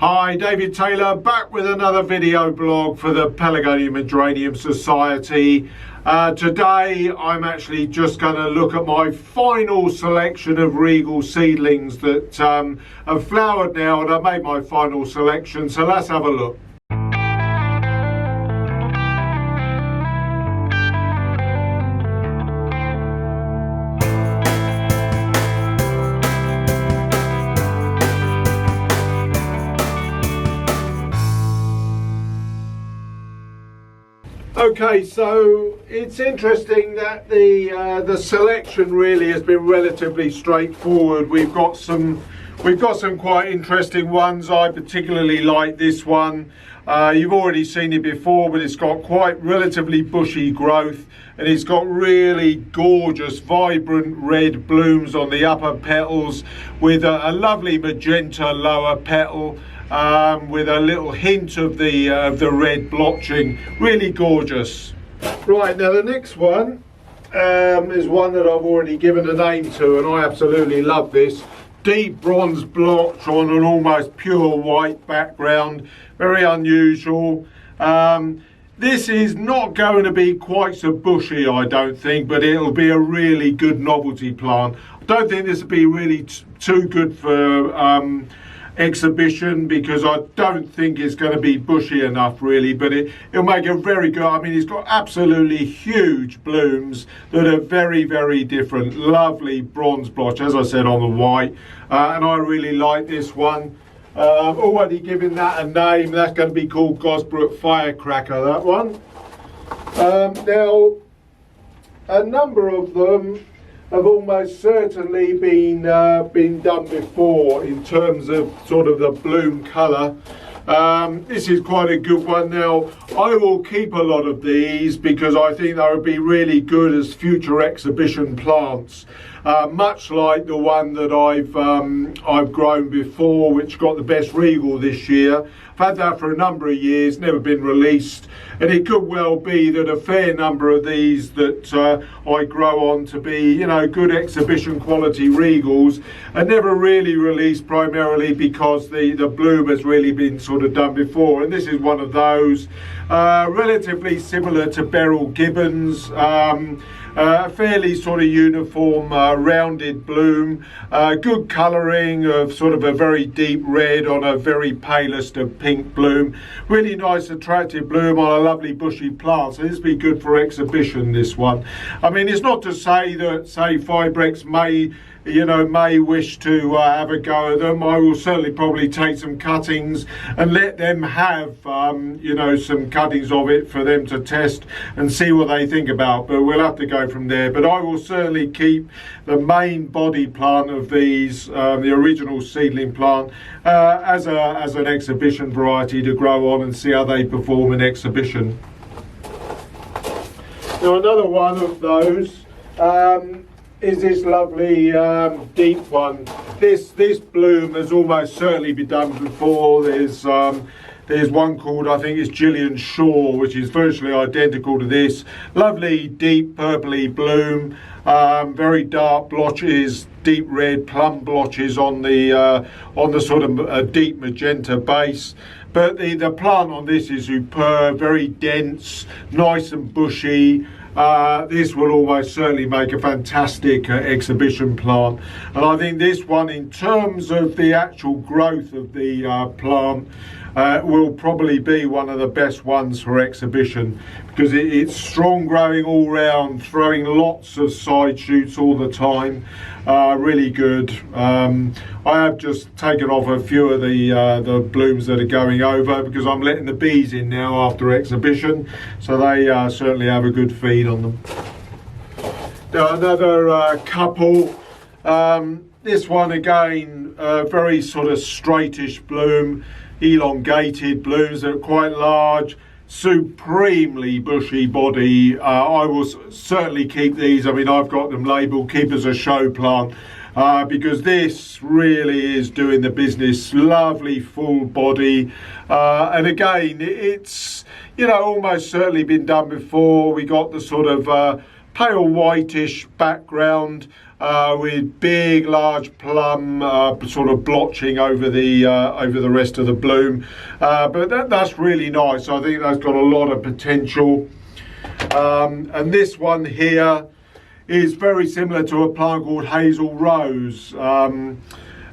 Hi, David Taylor back with another video blog for the Pelargonium and Geranium Society. Today I'm actually just going to look at my final selection of Regal seedlings that have flowered now, and I've made my final selection, so let's have a look. Okay, so it's interesting that the selection really has been relatively straightforward. We've got some quite interesting ones. I particularly like this one. You've already seen it before, but it's got quite relatively bushy growth, and it's got really gorgeous, vibrant red blooms on the upper petals with a lovely magenta lower petal. With a little hint of the red blotching, really gorgeous. Right, now the next one is one that I've already given a name to, and I absolutely love this. Deep bronze blotch on an almost pure white background, very unusual. This is not going to be quite so bushy, I don't think, but it'll be a really good novelty plant. I don't think this will be really too good for exhibition, because I don't think it's going to be bushy enough really, but it'll make a very good, I mean, it's got absolutely huge blooms that are very, very different. Lovely bronze blotch, as I said, on the white, and I really like this one. Already given that a name. That's going to be called Gosbrook Firecracker, that one. Now a number of them have almost certainly been done before in terms of sort of the bloom colour. This is quite a good one. Now I will keep a lot of these because I think they would be really good as future exhibition plants, much like the one that I've grown before, which got the best Regal this year. I've had that for a number of years, never been released, and it could well be that a fair number of these that I grow on to be, you know, good exhibition quality Regals are never really released, primarily because the bloom has really been sort of done before, and this is one of those. Relatively similar to Beryl Gibbons, fairly sort of uniform rounded bloom, good colouring of sort of a very deep red on a very palest of pink bloom, really nice attractive bloom on a lovely bushy plant, so this will be good for exhibition, this one. I mean, it's not to say that, say, Fibrex may wish to have a go at them. I will certainly probably take some cuttings and let them have some cuttings of it for them to test and see what they think about, but we'll have to go from there. But I will certainly keep the main body plant of these, the original seedling plant, as an exhibition variety to grow on and see how they perform in exhibition. Now another one of those is this lovely deep one. This bloom has almost certainly been done before. There's one called, I think it's Gillian Shaw, which is virtually identical to this. Lovely deep purpley bloom, very dark blotches, deep red plum blotches on the sort of deep magenta base. But the plant on this is superb, very dense, nice and bushy. This will almost certainly make a fantastic exhibition plant, and I think this one, in terms of the actual growth of the plant, will probably be one of the best ones for exhibition, because it's strong growing all round, throwing lots of side shoots all the time, really good. I have just taken off a few of the blooms that are going over, because I'm letting the bees in now after exhibition, so they certainly have a good feed on them. Now another couple. This one again, very sort of straightish bloom, elongated blooms that are quite large, supremely bushy body. I will certainly keep these. I mean, I've got them labelled keep as a show plant, because this really is doing the business. Lovely full body, and again, it's almost certainly been done before. We got the sort of pale whitish background with big large plum sort of blotching over the rest of the bloom, but that's really nice. I think that's got a lot of potential. And this one here is very similar to a plant called Hazel Rose.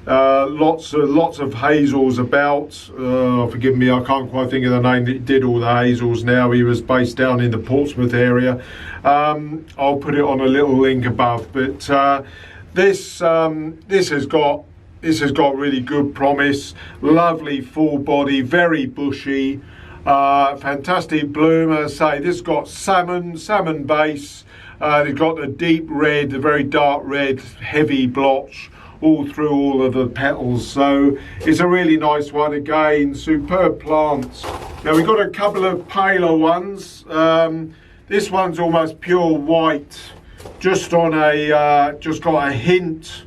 Lots of hazels about. Forgive me, I can't quite think of the name that did all the hazels now. He was based down in the Portsmouth area. I'll put it on a little link above. But this has got really good promise. Lovely full body, very bushy, fantastic bloom. As I say, this has got salmon base. It's got the deep red, the very dark red, heavy blotch all through all of the petals, so it's a really nice one. Again, superb plants. Now we've got a couple of paler ones. This one's almost pure white, just got a hint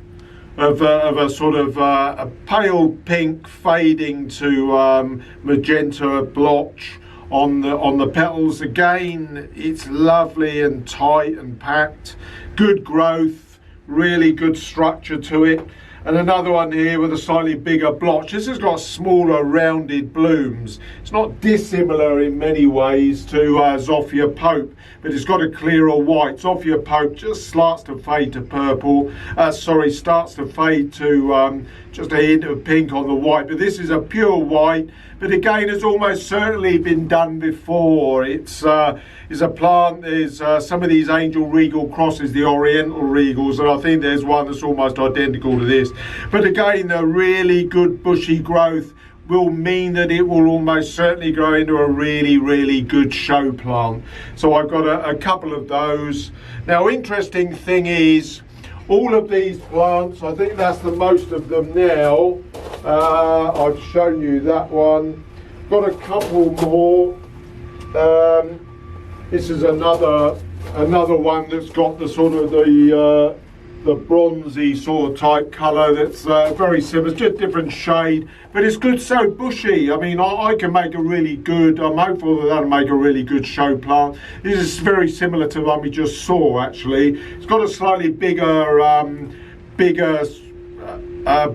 of a sort of a pale pink fading to magenta blotch on the petals. Again, it's lovely and tight and packed, good growth, really good structure to it. And another one here with a slightly bigger blotch. This has got smaller rounded blooms. It's not dissimilar in many ways to Zophia Pope, but it's got a clearer white. Zophia Pope just starts to fade to purple, starts to fade to just a hint of pink on the white, but this is a pure white, but again has almost certainly been done before. It's a plant. There's some of these Angel Regal crosses, the Oriental Regals, and I think there's one that's almost identical to this. But again, the really good bushy growth will mean that it will almost certainly grow into a really good show plant. So I've got a couple of those. Now, interesting thing is, all of these plants, I think that's the most of them now. I've shown you that one. Got a couple more. This is another one that's got the sort of the bronzy sort of type colour that's very similar, just different shade, but it's good, so bushy. I mean, I can make a really good, I'm hopeful that'll make a really good show plant. This is very similar to the one we just saw, actually. It's got a slightly bigger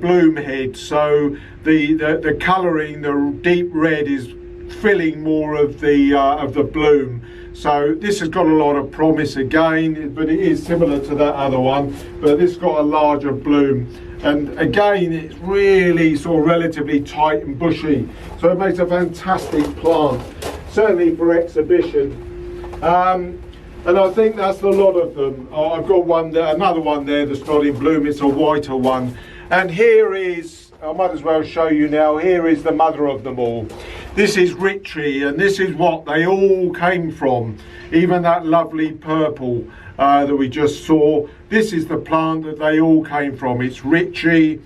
bloom head, so the colouring, the deep red is filling more of the bloom. So this has got a lot of promise again, but it is similar to that other one, but this got a larger bloom. And again, it's really sort of relatively tight and bushy. So it makes a fantastic plant, certainly for exhibition. And I think that's a lot of them. I've got one there, another one there that's not in bloom. It's a whiter one. And here is, I might as well show you now, here is the mother of them all. This is Ritchie, and this is what they all came from. Even that lovely purple that we just saw, this is the plant that they all came from. It's Ritchie,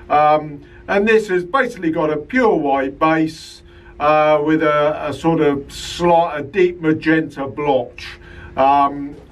and this has basically got a pure white base with a sort of a deep magenta blotch.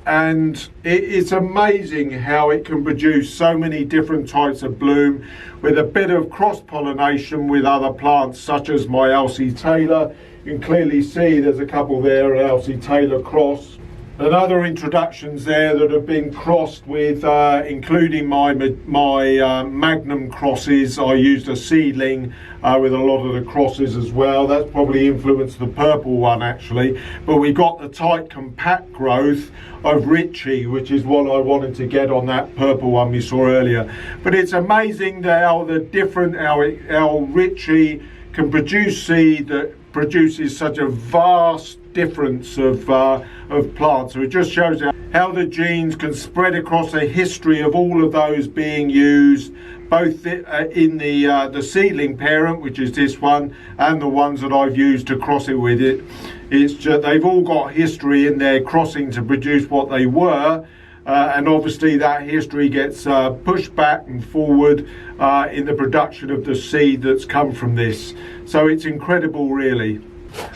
And it's amazing how it can produce so many different types of bloom with a bit of cross-pollination with other plants such as my Elsie Taylor. You can clearly see there's a couple there, Elsie Taylor cross. And other introductions there that have been crossed with, including my Magnum crosses. I used a seedling with a lot of the crosses as well. That's probably influenced the purple one actually. But we got the tight compact growth of Ritchie, which is what I wanted to get on that purple one we saw earlier. But it's amazing how Ritchie can produce seed that produces such a vast difference of plants. So it just shows how the genes can spread across a history of all of those being used, both in the seedling parent, which is this one, and the ones that I've used to cross it with it. It's just, they've all got history in their crossing to produce what they were, and obviously that history gets pushed back and forward in the production of the seed that's come from this. So it's incredible, really.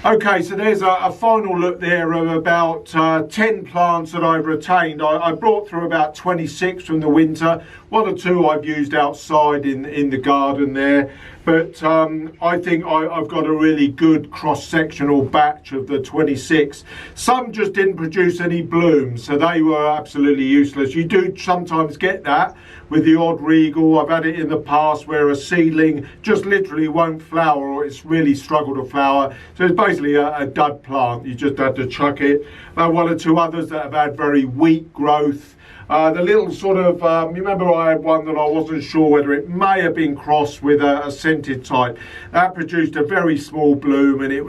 Okay, so there's a final look there of about 10 plants that I've retained. I brought through about 26 from the winter. One or two I've used outside in the garden there. But I think I've got a really good cross-sectional batch of the 26. Some just didn't produce any blooms, so they were absolutely useless. You do sometimes get that with the odd Regal. I've had it in the past where a seedling just literally won't flower, or it's really struggled to flower. So it's basically a dud plant. You just had to chuck it. One or two others that have had very weak growth. The little sort of, remember I had one that I wasn't sure whether it may have been crossed with a scented type. That produced a very small bloom, and it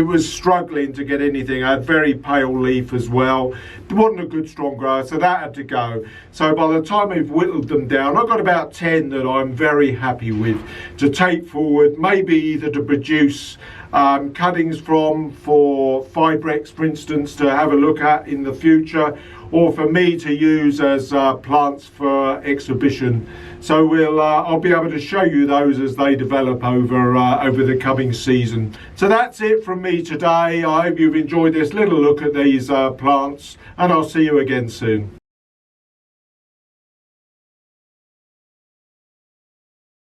was struggling to get anything. I had very pale leaf as well. It wasn't a good strong grower, so that had to go. So by the time we've whittled them down, I've got about 10 that I'm very happy with to take forward, maybe either to produce cuttings from for Fibrex, for instance, to have a look at in the future, or for me to use as plants for exhibition. So I'll be able to show you those as they develop over the coming season. So that's it from me today. I hope you've enjoyed this little look at these plants, and I'll see you again soon.